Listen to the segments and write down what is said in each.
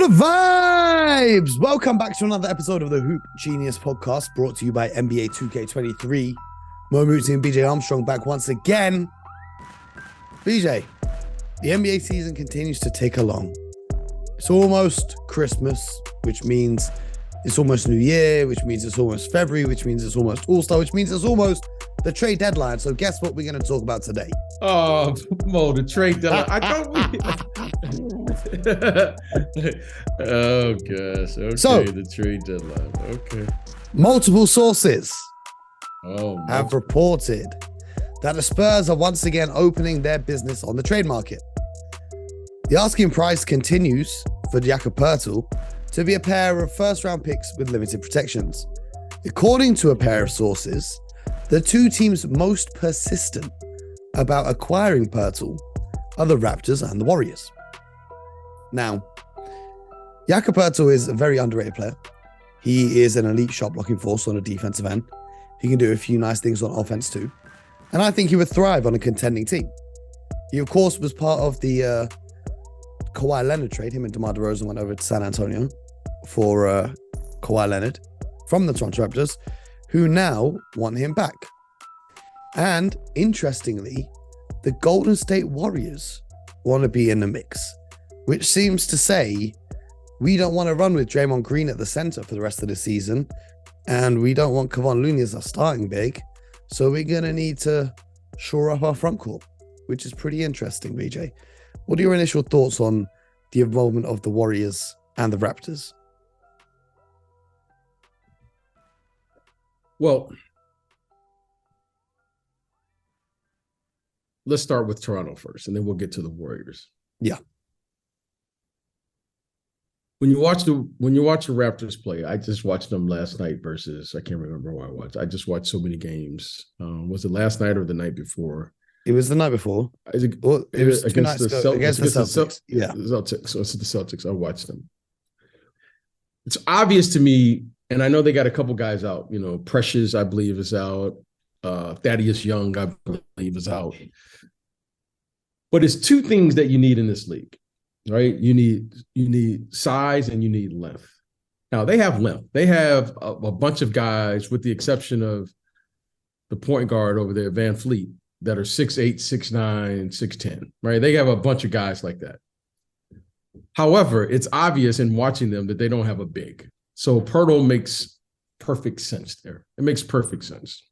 What a vibes! Welcome back to another episode of the Hoop Genius podcast, brought to you by NBA 2K23. Mo Mootsie and BJ Armstrong back once again. BJ, the NBA season continues to tick along. It's almost Christmas, which means it's almost New Year, which means it's almost February, which means it's almost All-Star, which means it's almost the trade deadline. So guess what we're going to talk about today? Oh, Mo, the trade deadline. I thought Oh, gosh. Okay, so, the trade deadline. Okay. Multiple sources have reported that the Spurs are once again opening their business on the trade market. The asking price continues for Jakob Poeltl to be a pair of first-round picks with limited protections. According to a pair of sources, the two teams most persistent about acquiring Poeltl are the Raptors and the Warriors. Now, Jakob Poeltl is a very underrated player. He is an elite shot blocking force on a defensive end. He can do a few nice things on offense too. And I think he would thrive on a contending team. He, of course, was part of the Kawhi Leonard trade. Him and DeMar DeRozan went over to San Antonio for Kawhi Leonard from the Toronto Raptors, who now want him back. And interestingly, the Golden State Warriors want to be in the mix, which seems to say we don't want to run with Draymond Green at the center for the rest of the season, and we don't want Kevon Looney as our starting big, so we're going to need to shore up our front court, which is pretty interesting, BJ. What are your initial thoughts on the involvement of the Warriors and the Raptors? Well, let's start with Toronto first, and then we'll get to the Warriors. Yeah. When you watch the Raptors play, I just watched them last night versus, I can't remember what I watched. I just watched so many games. Was it last night or the night before? It was the night before. It was against the Celtics. Yeah, the Celtics. So it's the Celtics. I watched them. It's obvious to me, and I know they got a couple guys out. You know, Precious, I believe, is out. Thaddeus Young, I believe, is out. But it's two things that you need in this league, right? You need size and you need length. Now, they have length. They have a bunch of guys, with the exception of the point guard over there, Van Fleet, that are 6'8", 6'9", 6'10", right? They have a bunch of guys like that. However, it's obvious in watching them that they don't have a big. So Poeltl makes perfect sense there. It makes perfect sense.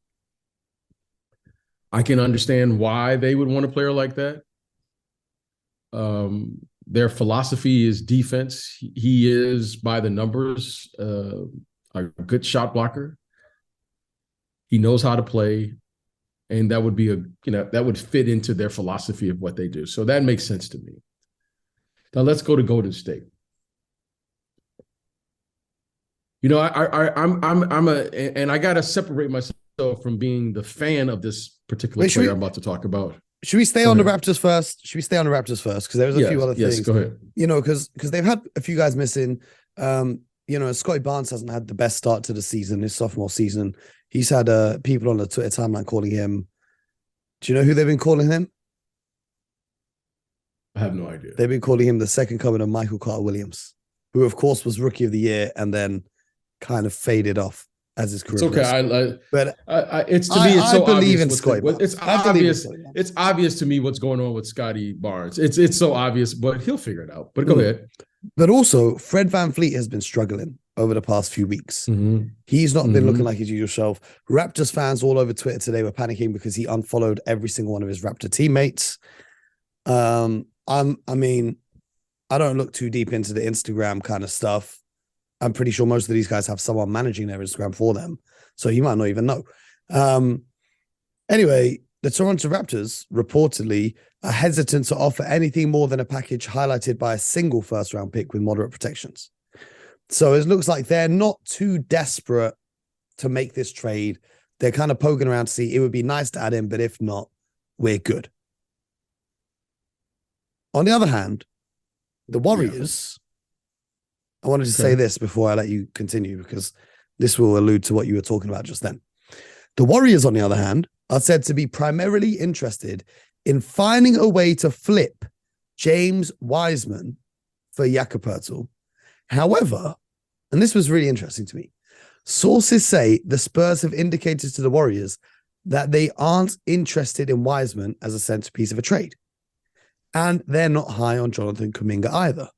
I can understand why they would want a player like that. Their philosophy is defense. He is, by the numbers, a good shot blocker. He knows how to play. And that would be that would fit into their philosophy of what they do. So that makes sense to me. Now let's go to Golden State. You know, and I gotta separate myself from being the fan of this particular player I'm about to talk about. Should we stay on the Raptors first? Because there's a few other things. Yes, go ahead. You know, because they've had a few guys missing. You know, Scotty Barnes hasn't had the best start to the season, his sophomore season. He's had people on the Twitter timeline calling him. Do you know who they've been calling him? I have no idea. They've been calling him the second coming of Michael Carter-Williams, who, of course, was Rookie of the Year and then kind of faded off as his career. It's okay. But it's to me, it's so believe obvious. In Scotty Barnes. It's obvious. It's obvious to me what's going on with Scotty Barnes. It's so obvious, but he'll figure it out. But go ahead. But also, Fred VanVleet has been struggling over the past few weeks. Mm-hmm. He's not been looking like his usual self. Raptors fans all over Twitter today were panicking because he unfollowed every single one of his Raptor teammates. I mean, I don't look too deep into the Instagram kind of stuff. I'm pretty sure most of these guys have someone managing their Instagram for them, so he might not even know. Anyway, the Toronto Raptors reportedly are hesitant to offer anything more than a package highlighted by a single first-round pick with moderate protections. So it looks like they're not too desperate to make this trade. They're kind of poking around to see it would be nice to add in, but if not, we're good. On the other hand, the Warriors, I wanted to say this before I let you continue, because this will allude to what you were talking about just then. The Warriors, on the other hand, are said to be primarily interested in finding a way to flip James Wiseman for Jakob Poeltl However, and this was really interesting to me, sources say the Spurs have indicated to the Warriors that they aren't interested in Wiseman as a centerpiece of a trade. And they're not high on Jonathan Kuminga either.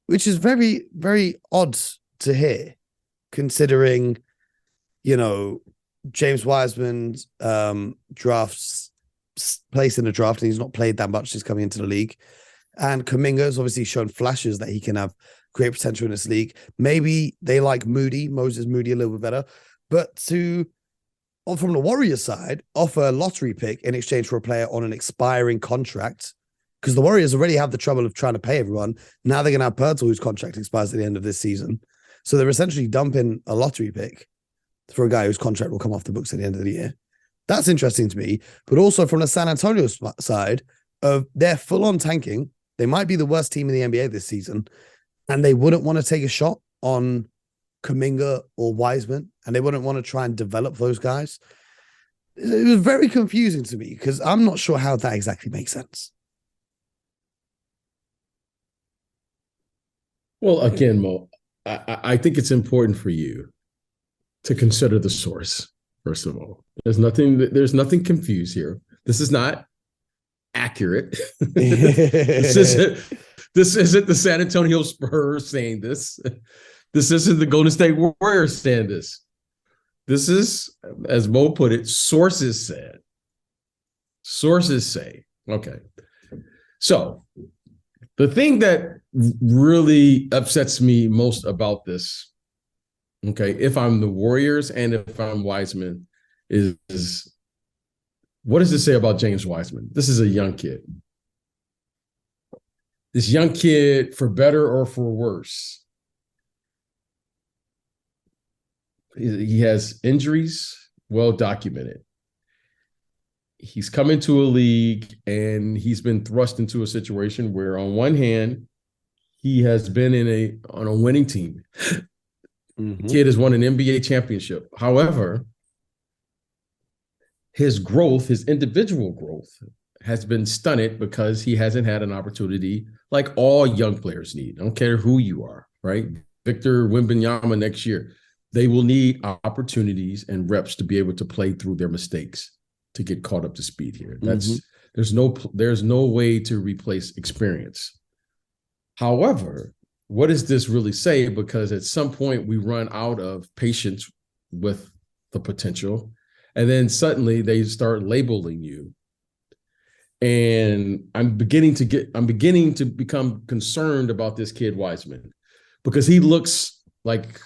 Which is very, very odd to hear, considering, James Wiseman's drafts place in the draft, and he's not played that much since coming into the league. And Kuminga has obviously shown flashes that he can have great potential in this league. Maybe they like Moses Moody a little bit better, but from the Warriors side, offer a lottery pick in exchange for a player on an expiring contract, because the Warriors already have the trouble of trying to pay everyone. Now they're going to have Pirtle, whose contract expires at the end of this season. So they're essentially dumping a lottery pick for a guy whose contract will come off the books at the end of the year. That's interesting to me. But also from the San Antonio side, they're full-on tanking. They might be the worst team in the NBA this season, and they wouldn't want to take a shot on Kuminga or Wiseman, and they wouldn't want to try and develop those guys. It was very confusing to me because I'm not sure how that exactly makes sense. Well, again, Mo, I think it's important for you to consider the source, first of all. There's nothing confused here. This is not accurate. This isn't the San Antonio Spurs saying this. This isn't the Golden State Warriors saying this. This is, as Mo put it, sources said. Sources say. Okay. So the thing that really upsets me most about this, okay, if I'm the Warriors and if I'm Wiseman, is what does it say about James Wiseman? This is a young kid. This young kid, for better or for worse, he has injuries well documented. He's come into a league and he's been thrust into a situation where, on one hand, he has been on a winning team. Mm-hmm. Kid has won an NBA championship. However, his growth, his individual growth, has been stunted because he hasn't had an opportunity like all young players need. I don't care who you are, right? Victor Wembanyama next year, they will need opportunities and reps to be able to play through their mistakes, to get caught up to speed here. There's no way to replace experience. However, what does this really say? Because at some point we run out of patience with the potential, and then suddenly they start labeling you. And I'm beginning to become concerned about this kid Wiseman, because he looks like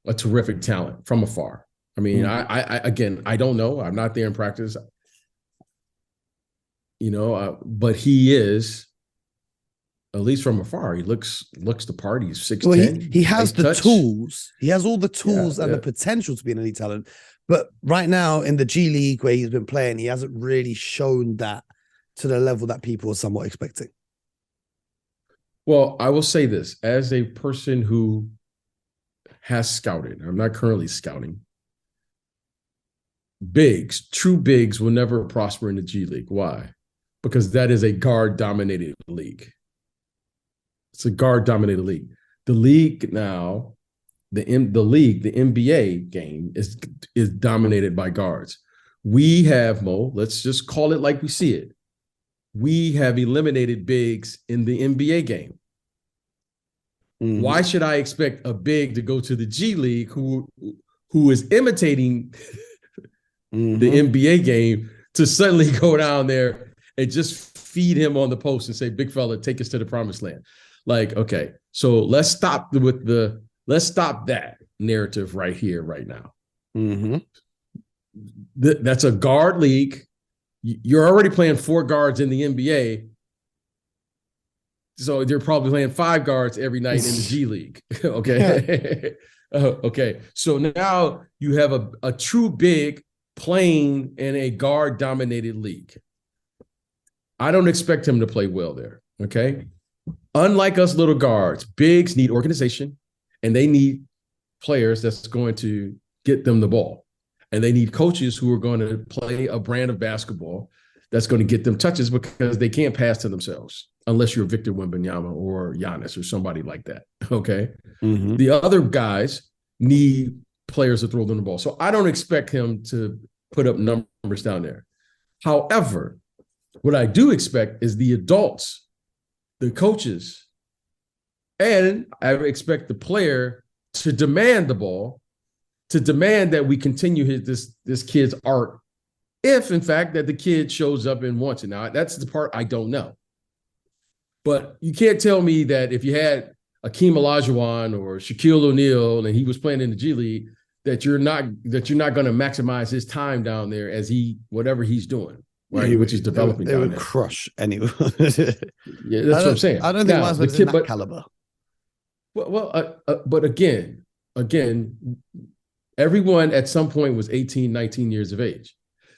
a terrific talent from afar. I mean, I don't know. I'm not there in practice. But he is, at least from afar, he looks the part. He's 6'10". Well, he has the tools. He has all the tools and the potential to be an elite talent. But right now in the G League where he's been playing, he hasn't really shown that to the level that people are somewhat expecting. Well, I will say this, as a person who has scouted, I'm not currently scouting, true bigs will never prosper in the G League. Why? Because that is a guard-dominated league. It's a guard-dominated league. The league now, the NBA game is dominated by guards. We have, Mo, let's just call it like we see it. We have eliminated bigs in the NBA game. Mm-hmm. Why should I expect a big to go to the G League who is imitating the NBA game to suddenly go down there and just feed him on the post and say, "Big fella, take us to the promised land"? Like, okay, so let's stop that narrative right here, right now. Mm-hmm. That's a guard league. You're already playing 4 guards in the NBA, so they're probably playing 5 guards every night in the G League. Okay, okay. So now you have a true big playing in a guard-dominated league. I don't expect him to play well there, okay? Unlike us little guards, bigs need organization, and they need players that's going to get them the ball. And they need coaches who are going to play a brand of basketball that's going to get them touches because they can't pass to themselves unless you're Victor Wembanyama or Giannis or somebody like that. Okay. Mm-hmm. The other guys need players to throw them the ball. So I don't expect him to put up numbers down there. However, what I do expect is the adults, the coaches, and I expect the player to demand the ball, to demand that we continue this kid's art, if in fact that the kid shows up and wants it. Now, that's the part I don't know. But you can't tell me that if you had Akeem Olajuwon or Shaquille O'Neal and he was playing in the G League, that you're not going to maximize his time down there as whatever he's doing, right? Which is developing. They would crush anyone. Yeah, that's what I'm saying. I don't think Wiseman's in that caliber. But again, everyone at some point was 18, 19 years of age.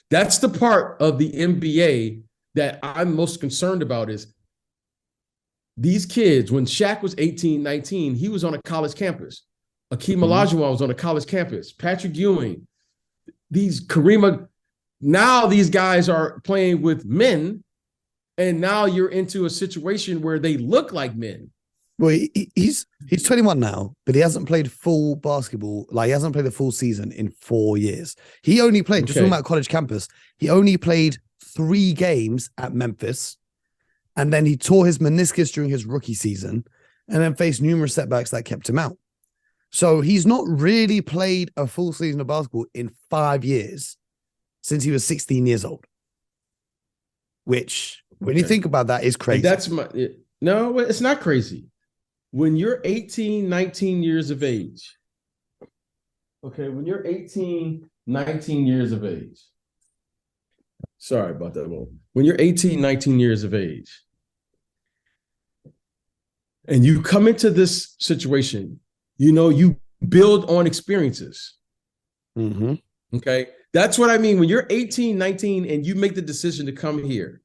That's the part of the NBA that I'm most concerned about is these kids, when Shaq was 18, 19, he was on a college campus. Akeem Olajuwon was on a college campus. Patrick Ewing, now these guys are playing with men, and now you're into a situation where they look like men. Well, he's 21 now, but he hasn't played full basketball. Like, he hasn't played the full season in 4 years. He only played, just talking about college campus, he only played 3 games at Memphis. And then he tore his meniscus during his rookie season and then faced numerous setbacks that kept him out. So he's not really played a full season of basketball in 5 years since he was 16 years old. Which, when you think about that, is crazy. No, it's not crazy. When you're 18, 19 years of age, when you're 18, 19 years of age, sorry about that, Will. When you're 18, 19 years of age, and you come into this situation, you build on experiences. Mm-hmm. Okay. That's what I mean. When you're 18, 19, and you make the decision to come here,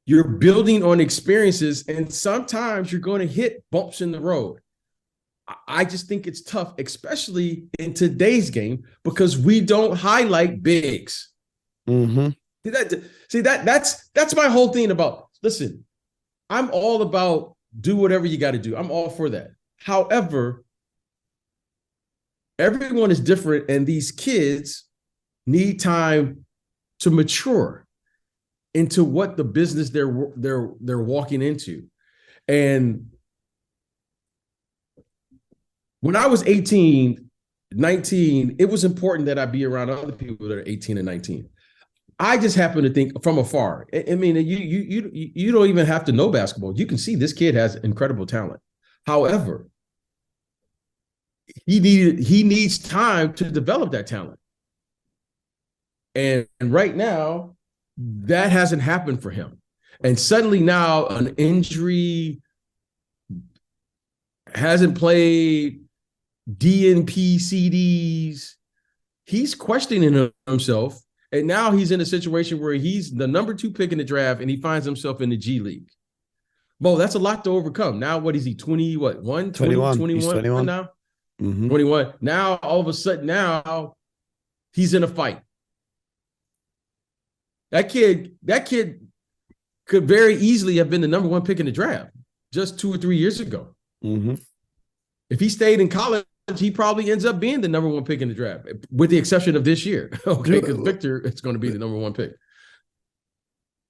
you're building on experiences, and sometimes you're going to hit bumps in the road. I just think it's tough, especially in today's game, because we don't highlight bigs. Mm-hmm. That's my whole thing about, listen, I'm all about do whatever you got to do. I'm all for that. However, everyone is different, and these kids need time to mature into what the business they're walking into. And when I was 18, 19, it was important that I be around other people that are 18 and 19. I just happen to think from afar. I mean, you don't even have to know basketball. You can see this kid has incredible talent. However, he needs time to develop that talent. And right now, that hasn't happened for him. And suddenly now an injury, hasn't played, DNP CDs. He's questioning himself. And now he's in a situation where he's the number 2 pick in the draft and he finds himself in the G League. Bo, that's a lot to overcome. Now, what is he, 21 now? Mm-hmm. 21. Now, all of a sudden, now he's in a fight. That kid could very easily have been the number 1 pick in the draft just 2 or 3 years ago. Mm-hmm. If he stayed in college, he probably ends up being the number 1 pick in the draft, with the exception of this year. Okay, because Victor is going to be the number 1 pick.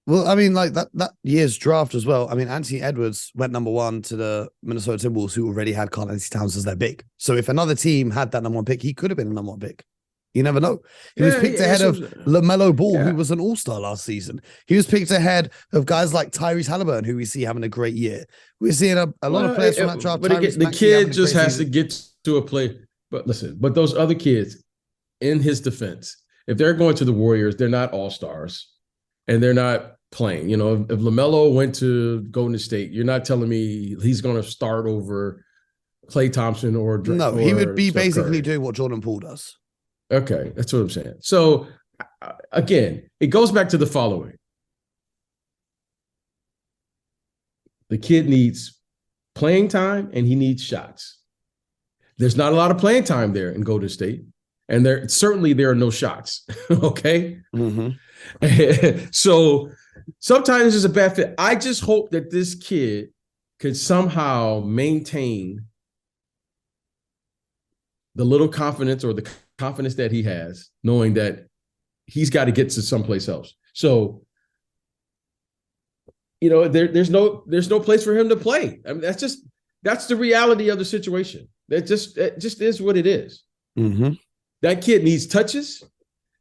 Well, I mean, like that year's draft as well. I mean, Anthony Edwards went number 1 to the Minnesota Timberwolves, who already had Karl-Anthony Towns as their big. So if another team had that number 1 pick, he could have been the number 1 pick. You never know. He was picked ahead of LaMelo Ball, who was an all-star last season. He was picked ahead of guys like Tyrese Halliburton, who we see having a great year. We're seeing a lot of players from that draft. But the kid just has to get to a play. But listen, but those other kids, in his defense, if they're going to the Warriors, they're not all-stars, and they're not playing. You know, if LaMelo went to Golden State, you're not telling me he's going to start over Klay Thompson or no, he would be basically doing what Jordan Poole does. Okay, that's what I'm saying. So, again, it goes back to the following. The kid needs playing time and he needs shots. There's not a lot of playing time there in Golden State, and there are no shots, okay? Mm-hmm. So sometimes it's a bad fit. I just hope that this kid could somehow maintain the little confidence or the confidence that he has, knowing that he's got to get to someplace else. So, there's no place for him to play. I mean, that's the reality of the situation. It just is what it is. Mm-hmm. That kid needs touches,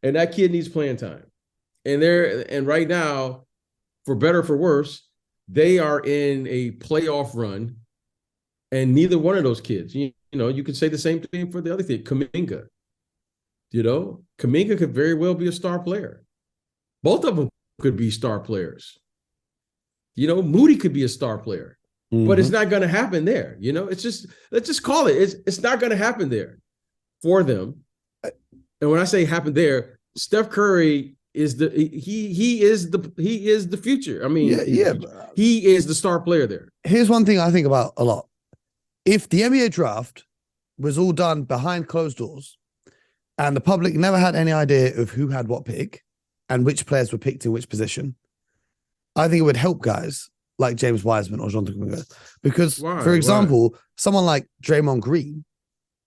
and that kid needs playing time. And right now, for better or for worse, they are in a playoff run, and neither one of those kids, you could say the same thing for the other kid, Kuminga. Kuminga could very well be a star player. Both of them could be star players. Moody could be a star player, but it's not going to happen there. It's just, let's just call it. It's not going to happen there for them. And when I say happen there, Steph Curry is he is the future. I mean, he is the star player there. Here's one thing I think about a lot. If the NBA draft was all done behind closed doors and the public never had any idea of who had what pick and which players were picked in which position, I think it would help guys like James Wiseman or Jonathan Kuminga. Because, for example, someone like Draymond Green,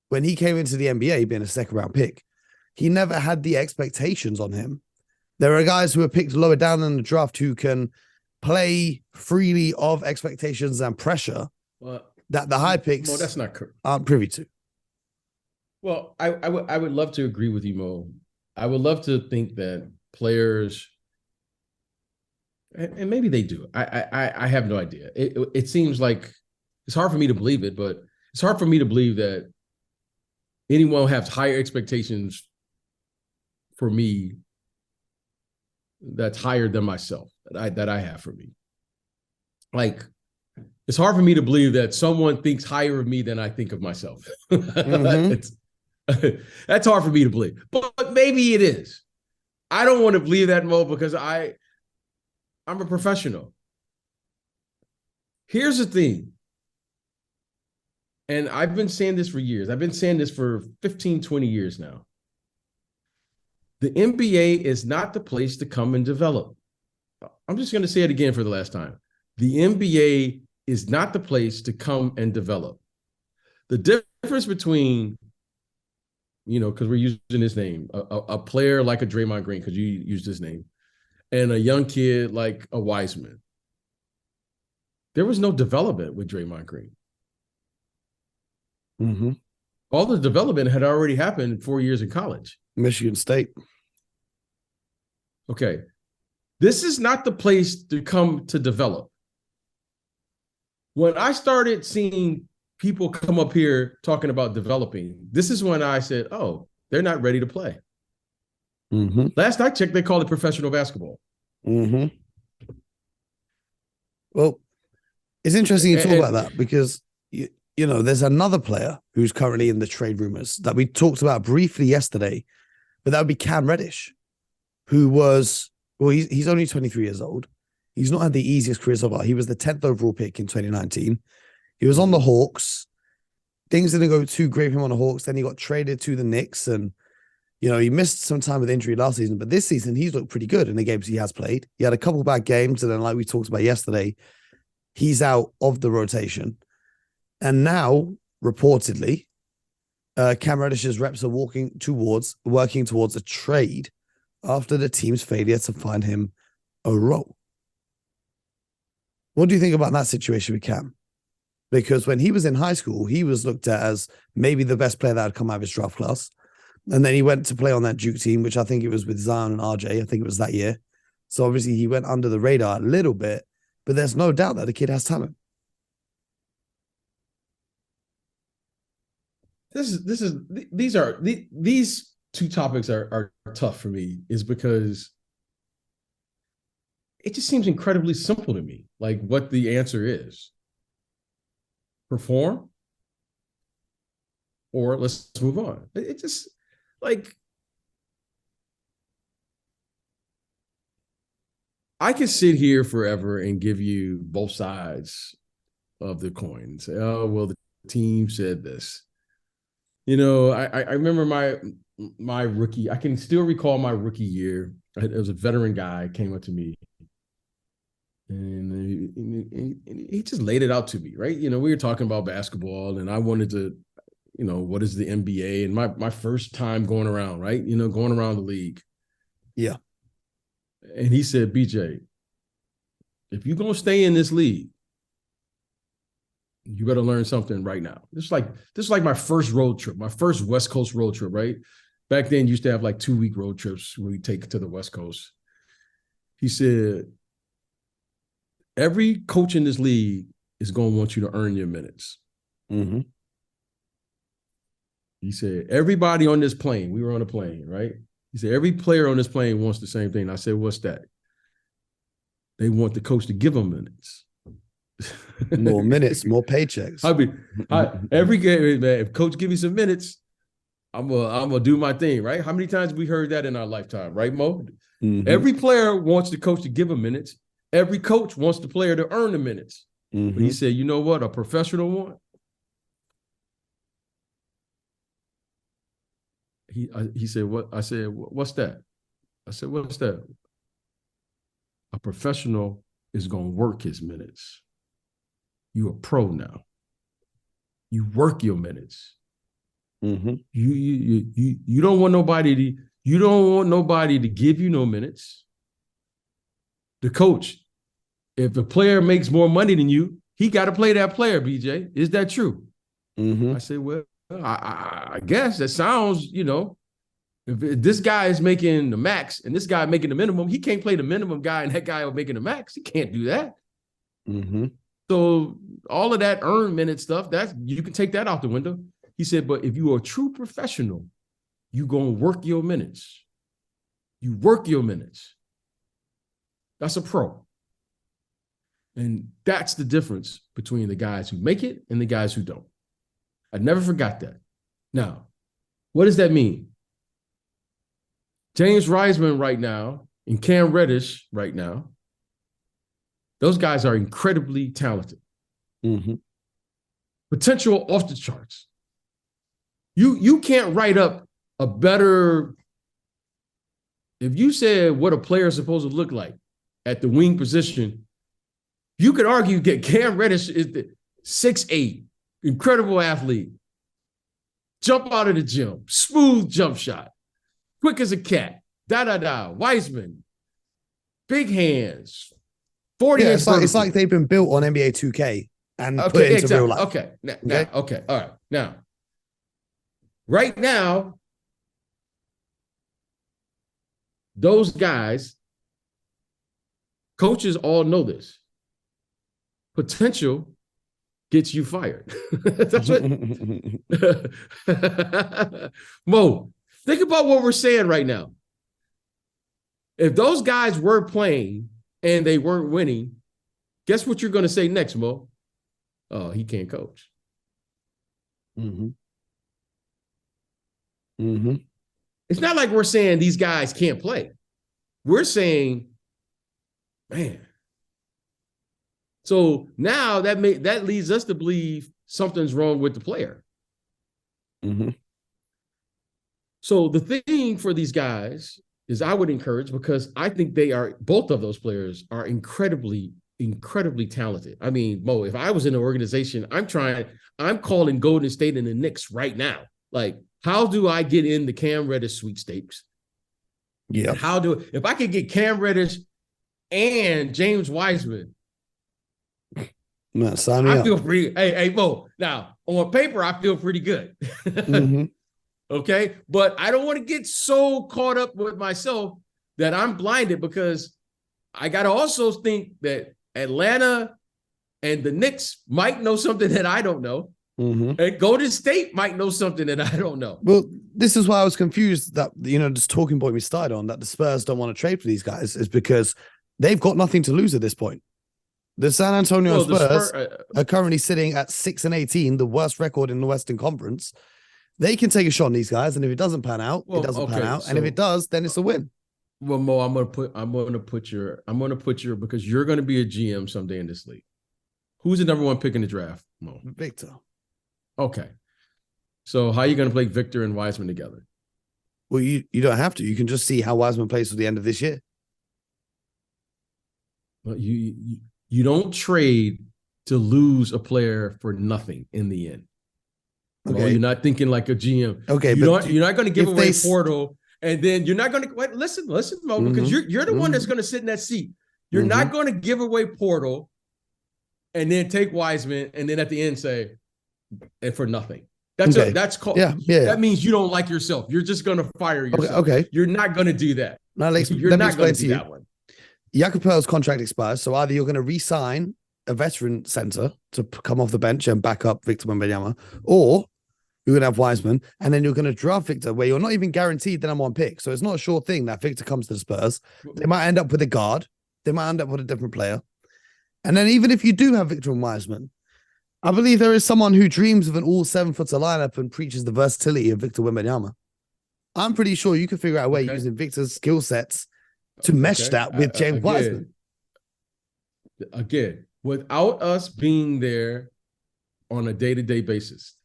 when he came into the NBA being a second-round pick, he never had the expectations on him. There are guys who are picked lower down in the draft who can play freely of expectations and pressure that the high picks that's not aren't privy to. Well, I would love to agree with you, Mo. I would love to think that players, and maybe they do. I have no idea. It seems like it's hard for me to believe it, but it's hard for me to believe that anyone has higher expectations for me that's higher than myself that I have for me. Like, it's hard for me to believe that someone thinks higher of me than I think of myself. Mm-hmm. That's hard for me to believe, but maybe it is. I don't want to believe that, Mo, because I'm a professional. Here's the thing. And I've been saying this for years. I've been saying this for 15, 20 years now. The NBA is not the place to come and develop. I'm just going to say it again for the last time. The NBA is not the place to come and develop. The difference between, because we're using his name, a player like a Draymond Green, because you used his name, and a young kid like a Wiseman. There was no development with Draymond Green. Mm-hmm. All the development had already happened 4 years in college. Michigan State. Okay. This is not the place to come to develop. When I started seeing people come up here talking about developing, this is when I said, oh, they're not ready to play. Mm-hmm. Last I checked, they called it professional basketball. Mm-hmm. Well, it's interesting you talk about that because, there's another player who's currently in the trade rumors that we talked about briefly yesterday, but that would be Cam Reddish, who was, he's only 23 years old. He's not had the easiest career so far. He was the 10th overall pick in 2019. He was on the Hawks. Things didn't go too great for him on the Hawks. Then he got traded to the Knicks and, he missed some time with injury last season, but this season he's looked pretty good in the games he has played. He had a couple bad games, and then like we talked about yesterday, he's out of the rotation. And now, reportedly, Cam Reddish's reps are working towards a trade after the team's failure to find him a role. What do you think about that situation with Cam? Because when he was in high school, he was looked at as maybe the best player that had come out of his draft class. And then he went to play on that Duke team, which I think it was with Zion and RJ. I think it was that year. So obviously he went under the radar a little bit, but there's no doubt that the kid has talent. These two topics are tough for me, is because it just seems incredibly simple to me, like what the answer is. Perform, or let's move on. It just, like, I could sit here forever and give you both sides of the coin and say, oh, well, the team said this. I remember my rookie. I can still recall my rookie year. It was a veteran guy came up to me, and he just laid it out to me, right? We were talking about basketball, and I wanted to, what is the NBA? And my first time going around, right? Going around the league. Yeah. And he said, BJ, if you're going to stay in this league, you better learn something right now. This is like my first road trip, my first West Coast road trip, right? Back then, you used to have like 2-week road trips when we take to the West Coast. He said, every coach in this league is going to want you to earn your minutes. Mm-hmm. He said, everybody on this plane, we were on a plane, right? He said, every player on this plane wants the same thing. I said, what's that? They want the coach to give them minutes. More minutes, more paychecks. Every game, man, if coach give me some minutes, I'm gonna do my thing, right? How many times have we heard that in our lifetime, right, Mo? Mm-hmm. Every player wants the coach to give them minutes. Every coach wants the player to earn the minutes. Mm-hmm. But he said, you know what? A professional one. He said, what? I said, what's that? I said, what's that? A professional is going to work his minutes. You're a pro now. You work your minutes. Mm-hmm. You don't want nobody to give you no minutes. The coach, if the player makes more money than you, he got to play that player, BJ. Is that true? Mm-hmm. I said, well, I guess that sounds, if this guy is making the max and this guy making the minimum, he can't play the minimum guy and that guy is making the max. He can't do that. Mm-hmm. So all of that earned minute stuff, you can take that out the window. He said, but if you are a true professional, you're going to work your minutes. You work your minutes. That's a pro. And that's the difference between the guys who make it and the guys who don't. I never forgot that. Now, what does that mean? James Wiseman right now and Cam Reddish right now, those guys are incredibly talented. Mm-hmm. Potential off the charts. You can't write up a better, if you said what a player is supposed to look like at the wing position, you could argue that Cam Reddish is the 6'8", incredible athlete, jump out of the gym, smooth jump shot, quick as a cat, Wiseman, big hands, 40 Yeah, inch it's like they've been built on NBA 2K and put into exactly. real life. Okay. Okay. All right. Now, right now, those guys, coaches all know this. Potential gets you fired. That's what. Mo, think about what we're saying right now. If those guys were playing and they weren't winning, guess what you're going to say next, Mo? Oh, he can't coach. Mm-hmm. Mm-hmm. It's not like we're saying these guys can't play. We're saying, man. So now that leads us to believe something's wrong with the player. Mm-hmm. So the thing for these guys is I would encourage, because I think both of those players are incredibly, incredibly talented. I mean, Mo, if I was in an organization, I'm calling Golden State and the Knicks right now. Like, how do I get in the Cam Reddish sweepstakes? Yeah. If I could get Cam Reddish and James Wiseman, man, sign me up. Feel pretty. Hey, Mo. Now, on paper, I feel pretty good. Mm-hmm. Okay, but I don't want to get so caught up with myself that I'm blinded, because I got to also think that Atlanta and the Knicks might know something that I don't know. Mm-hmm. And Golden State might know something that I don't know. Well, this is why I was confused that, this talking point we started on, that the Spurs don't want to trade for these guys, is because they've got nothing to lose at this point. The San Antonio Spurs are currently sitting at 6-18, the worst record in the Western Conference. They can take a shot on these guys, and if it doesn't pan out, it doesn't pan out. And if it does, then it's a win. Well, Mo, I'm gonna put your because you're gonna be a GM someday in this league. Who's the number one pick in the draft, Mo? Victor. Okay. So how are you gonna play Victor and Wiseman together? Well, you don't have to. You can just see how Wiseman plays to the end of this year. But you don't trade to lose a player for nothing in the end. Okay. Well, you're not thinking like a GM. Okay, you're not going to give away Portal, and then you're not going to wait. Listen, Mo, because you're the one that's going to sit in that seat. You're not going to give away Portal, and then take Wiseman, and then at the end say, "And for nothing." That's called. That means you don't like yourself. You're just going to fire yourself. Okay. You're not going to do that. Now, you're not going to do that one. Jakob Poeltl's contract expires, so either you're going to re-sign a veteran center to come off the bench and back up Victor Wembanyama, or you're going to have Wiseman, and then you're going to draft Victor, where you're not even guaranteed the number one pick. So it's not a sure thing that Victor comes to the Spurs. They might end up with a guard. They might end up with a different player. And then even if you do have Victor and Wiseman, I believe there is someone who dreams of an all 7-footer lineup and preaches the versatility of Victor Wembanyama. I'm pretty sure you can figure out a way using Victor's skill sets to mesh that with James Wiseman. Again, without us being there on a day-to-day basis,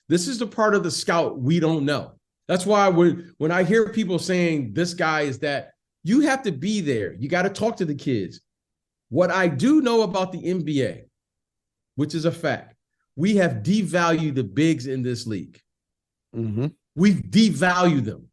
this is the part of the scout we don't know. That's why when I hear people saying this guy is that, you have to be there. You got to talk to the kids. What I do know about the NBA, which is a fact, we have devalued the bigs in this league. We've devalued them.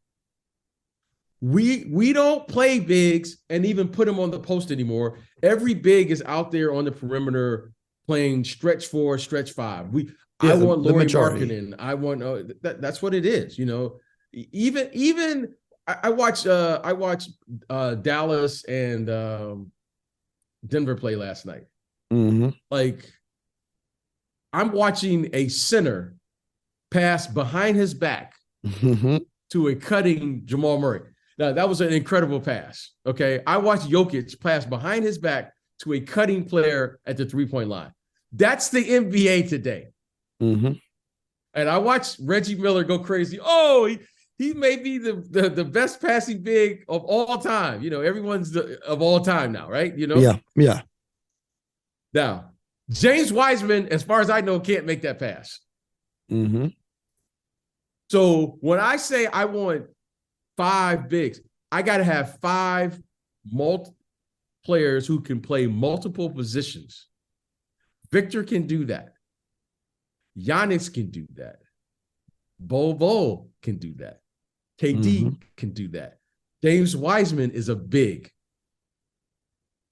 We don't play bigs and even put them on the post anymore. Every big is out there on the perimeter playing stretch 4, stretch 5. I want Lauri Markkanen. I want that's what it is. You know, even I watched Dallas and Denver play last night. Like, I'm watching a center pass behind his back to a cutting Jamal Murray. Now, that was an incredible pass, okay? I watched Jokic pass behind his back to a cutting player at the three-point line. That's the NBA today. And I watched Reggie Miller go crazy. Oh, he may be the best passing big of all time. You know, everyone's of all time now, right? You know? Yeah. Now, James Wiseman, as far as I know, can't make that pass. So when I say I want 5 bigs, I got to have 5 players who can play multiple positions. Victor can do that. Giannis can do that. Bol can do that. KD can do that. James Wiseman is a big.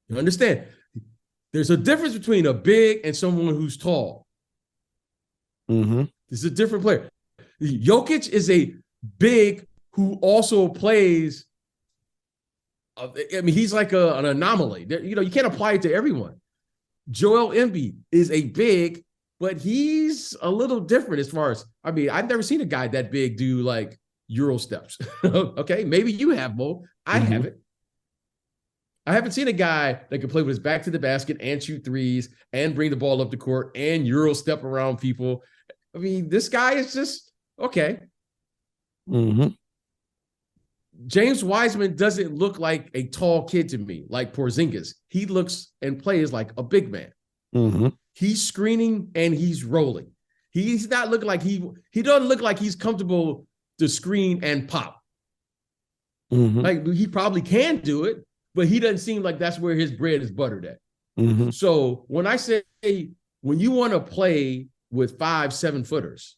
You understand? There's a difference between a big and someone who's tall. This is a different player. Jokic is a big who also plays. I mean, he's like an anomaly. You know, you can't apply it to everyone. Joel Embiid is a big, but he's a little different as far as, I mean, I've never seen a guy that big do like Euro steps. Okay, maybe you have, Mo. I haven't. I haven't seen a guy that can play with his back to the basket and shoot threes and bring the ball up the court and Euro step around people. I mean, this guy is just, okay. James Wiseman doesn't look like a tall kid to me, like Porzingis. He looks and plays like a big man. He's screening and he's rolling. He's not looking like he doesn't look like he's comfortable to screen and pop. Like, he probably can do it, but he doesn't seem like that's where his bread is buttered at. So when I say, when you want to play with 5-7 footers,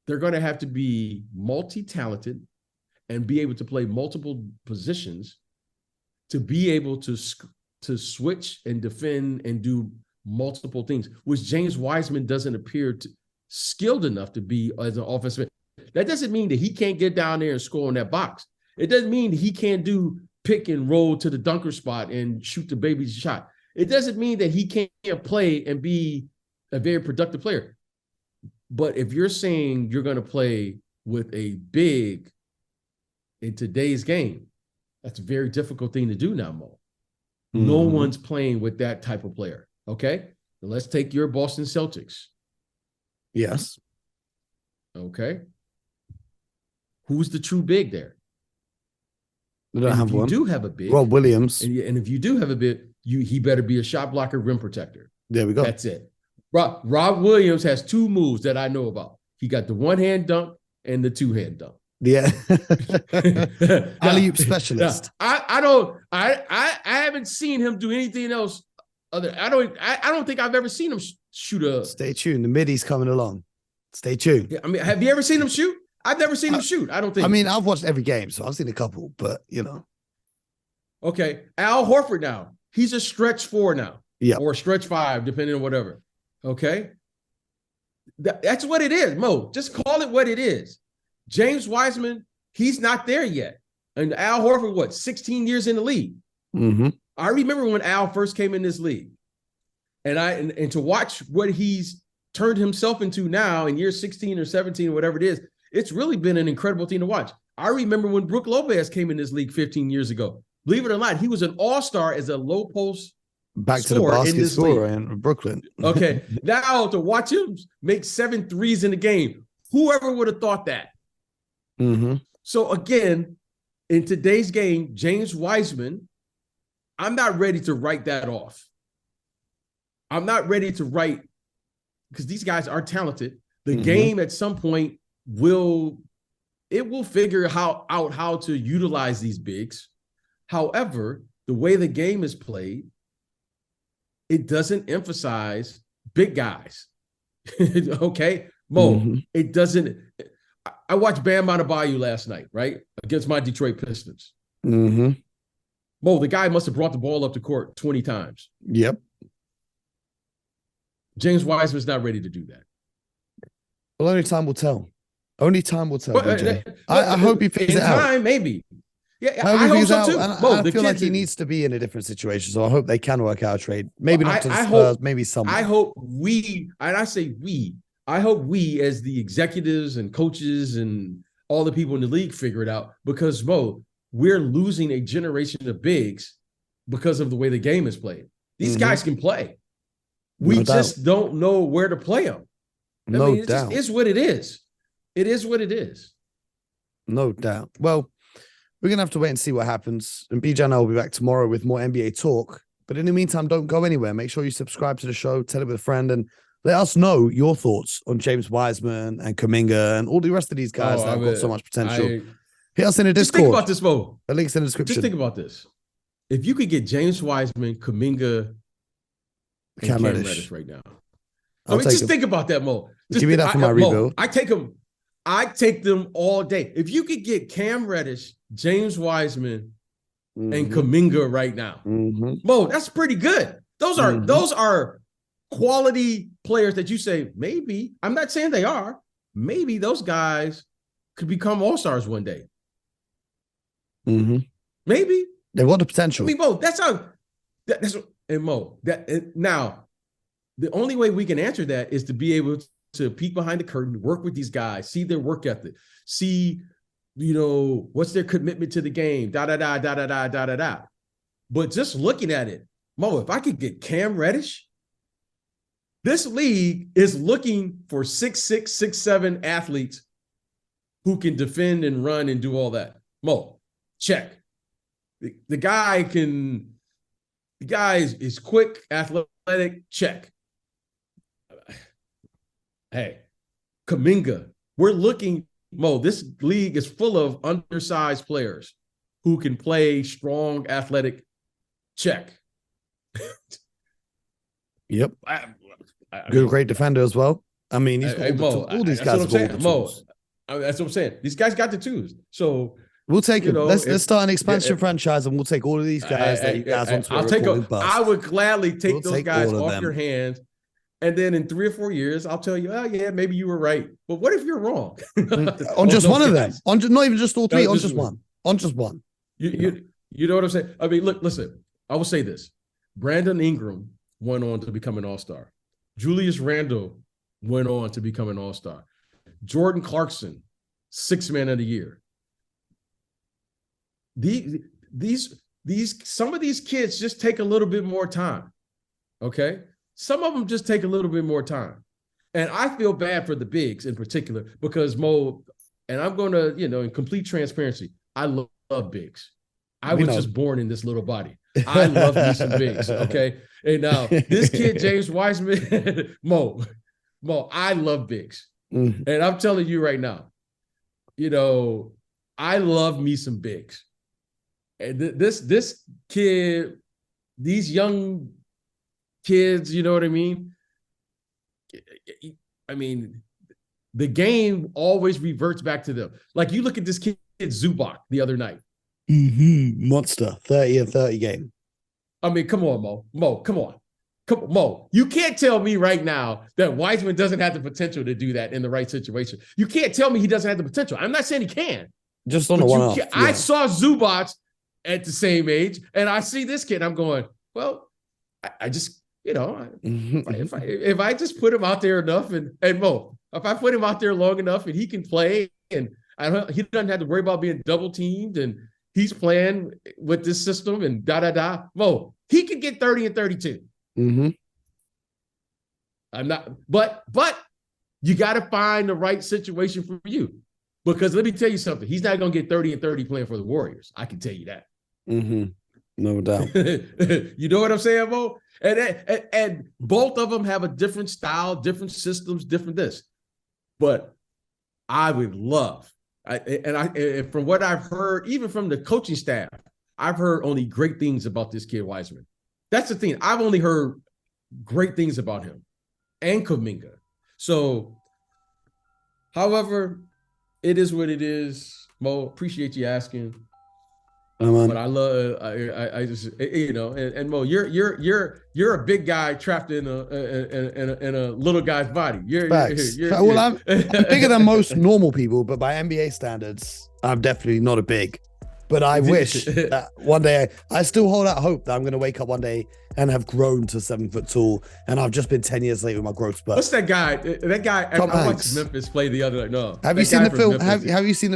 they're going to have to be multi-talented and be able to play multiple positions to be able to switch and defend and do multiple things, which James Wiseman doesn't appear to skilled enough to be as an offensive. That doesn't mean that he can't get down there and score in that box. It doesn't mean he can't do pick and roll to the dunker spot and shoot the baby's shot. It doesn't mean that he can't play and be a very productive player. But if you're saying you're going to play with a big in today's game, that's a very difficult thing to do now, Mo. No one's playing with that type of player, okay? So let's take your Boston Celtics. Yes. Okay. Who's the true big there? We don't have one. You do have a big. Rob Williams. And if you do have a big, he better be a shot blocker, rim protector. There we go. That's it. Rob Williams has 2 moves that I know about. He got the one-hand dunk and the two-hand dunk. Yeah. Alley-oop specialist. I haven't seen him do anything else. I don't think I've ever seen him shoot a. Stay tuned. The middy's coming along. Stay tuned. Yeah, I mean, have you ever seen him shoot? I've never seen him shoot. I don't think. I mean, I've watched every game, so I've seen a couple, but Okay. Al Horford now. He's a stretch 4 now. Yeah. Or a stretch 5, depending on whatever. Okay. That's what it is, Mo. Just call it what it is. James Wiseman, he's not there yet. And Al Horford, 16 years in the league? Mm-hmm. I remember when Al first came in this league. And to watch what he's turned himself into now in year 16 or 17 or whatever it is, it's really been an incredible thing to watch. I remember when Brook Lopez came in this league 15 years ago. Believe it or not, he was an all-star as a low post back to the basket scorer in Brooklyn. Okay. Now to watch him make 7 threes in the game, whoever would have thought that? Mm-hmm. So again, in today's game, James Wiseman, I'm not ready to write that off. I'm not ready to write, because these guys are talented. The game at some point will figure out how to utilize these bigs. However, the way the game is played, it doesn't emphasize big guys. Okay? Mo, it doesn't. I watched Bam Adebayo last night, right? Against my Detroit Pistons. Mm-hmm. Mo, the guy must have brought the ball up the court 20 times. Yep. James Wiseman's not ready to do that. Well, only time will tell. Only time will tell, DJ. I hope he figures it out. Time, maybe. Yeah, I hope so too. I feel like he needs to be in a different situation, so I hope they can work out a trade. Maybe not to the Spurs, maybe someone. I hope I say we, I hope we as the executives and coaches and all the people in the league figure it out, because, Mo, we're losing a generation of bigs because of the way the game is played. These guys can play. We just don't know where to play them. I mean, it just is what it is. It is what it is. No doubt. Well, we're going to have to wait and see what happens. And BJ and I will be back tomorrow with more NBA talk. But in the meantime, don't go anywhere. Make sure you subscribe to the show, tell it with a friend, and let us know your thoughts on James Wiseman and Kuminga and all the rest of these guys that have got so much potential. Hit us in the Discord. Just think about this, Mo. The link's in the description. Just think about this. If you could get James Wiseman, Kuminga, and Cam Reddish right now. Just think about that, Mo. Give me that for my rebuild. I take them all day. If you could get Cam Reddish, James Wiseman, and Kuminga right now, Mo, that's pretty good. Those are quality players that you say, maybe, I'm not saying they are, maybe those guys could become all-stars one day. Maybe. They want the potential. I mean, Mo, now, the only way we can answer that is to be able to peek behind the curtain, work with these guys, see their work ethic, see, what's their commitment to the game, da-da-da. But just looking at it, Mo, if I could get Cam Reddish, this league is looking for 6'6", 6'7" athletes who can defend and run and do all that. Mo, check. The guy is quick, athletic, check. Hey, Kuminga, we're looking, Mo, this league is full of undersized players who can play strong, athletic, check. Yep. Great defender as well. I mean, he's got all these guys have all the tools. That's what I'm saying. These guys got the tools. So we'll take it. Let's start an expansion franchise, and we'll take all of these guys that you guys want to I would gladly take those guys off your hands. And then in 3 or 4 years, I'll tell you, oh, yeah, maybe you were right. But what if you're wrong? On just one of them. Not even just all three, on just one. On just one. You know what I'm saying? I mean, look, listen, I will say this. Brandon Ingram went on to become an all-star. Julius Randle went on to become an all-star. Jordan Clarkson, 6th man of the year. Some of these kids just take a little bit more time. Okay? Some of them just take a little bit more time. And I feel bad for the bigs in particular because, Mo, and I'm going to, in complete transparency, I love bigs. I was just born in this little body. I love me some bigs, okay? And now this kid, James Wiseman, Mo, I love bigs. And I'm telling you right now, I love me some bigs. And this kid, these young kids, you know what I mean? I mean, the game always reverts back to them. Like you look at this kid Zubac the other night. Monster, 30 and 30 game. I mean, come on, Mo. Mo, come on. Come on, Mo. You can't tell me right now that Wiseman doesn't have the potential to do that in the right situation. You can't tell me he doesn't have the potential. I'm not saying he can. Just on the one-off. Yeah. I saw Zubac at the same age, and I see this kid, and I'm going, well, I just, if I just put him out there enough, and Mo, if I put him out there long enough and he can play, and he doesn't have to worry about being double teamed, and he's playing with this system and Mo, he could get 30 and 32. I'm not, but you got to find the right situation for you, because let me tell you something. He's not going to get 30 and 30 playing for the Warriors. I can tell you that. No doubt. You know what I'm saying, Mo? And both of them have a different style, different systems, different this. But I would love, and from what I've heard, even from the coaching staff, I've heard only great things about this kid Wiseman. That's the thing. I've only heard great things about him and Kuminga. So, however, it is what it is. Mo, appreciate you asking. But I love, I just, and Mo, you're a big guy trapped in a little guy's body. I'm bigger than most normal people, but by NBA standards, I'm definitely not a big. But I wish that one day, I still hold out hope that I'm going to wake up one day and have grown to 7 foot tall, and I've just been 10 years late with my growth spurt. What's that guy? Tom Hanks. I watched Memphis play the other night. No. Have you seen the film? Have you seen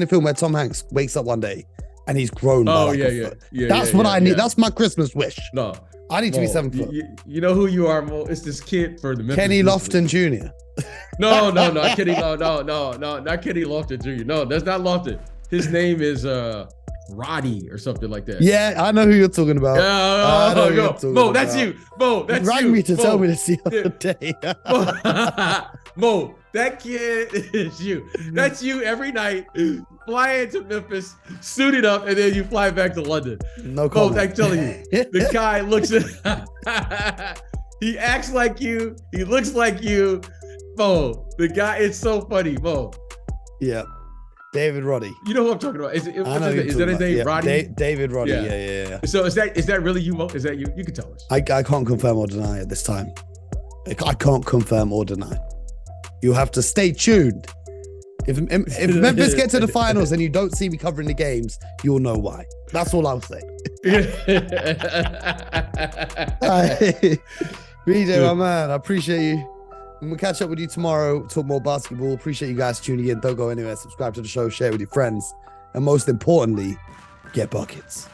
the film where Tom Hanks wakes up one day and he's grown? Oh, yeah. That's what I need. That's my Christmas wish. No. I need to be 7 foot. You know who you are, Mo? It's this kid for the Memphis Kenny Lofton Jr. No, not Kenny. No, not Kenny Lofton Jr. No, that's not Lofton. His name is Roddy or something like that. Yeah, I know who you're talking about. Mo, that's you. Mo, that's you. You rang me to tell me this the other day. Mo, that kid is you. That's you every night. Fly into Memphis, suit it up, and then you fly back to London. No comment. Mo, I'm telling you, the guy looks at he acts like you. He looks like you. Mo, the guy, it's so funny, Mo. Yeah. David Roddy. You know who I'm talking about? Is that his name? Yeah. Roddy? David Roddy. Yeah. So is that really you, Mo? Is that you? You can tell us. I can't confirm or deny at this time. I can't confirm or deny. You have to stay tuned. If Memphis get to the finals and you don't see me covering the games, you'll know why. That's all I'll say. BJ, my man, I appreciate you. We'll catch up with you tomorrow, talk more basketball. Appreciate you guys tuning in. Don't go anywhere. Subscribe to the show, share it with your friends. And most importantly, get buckets.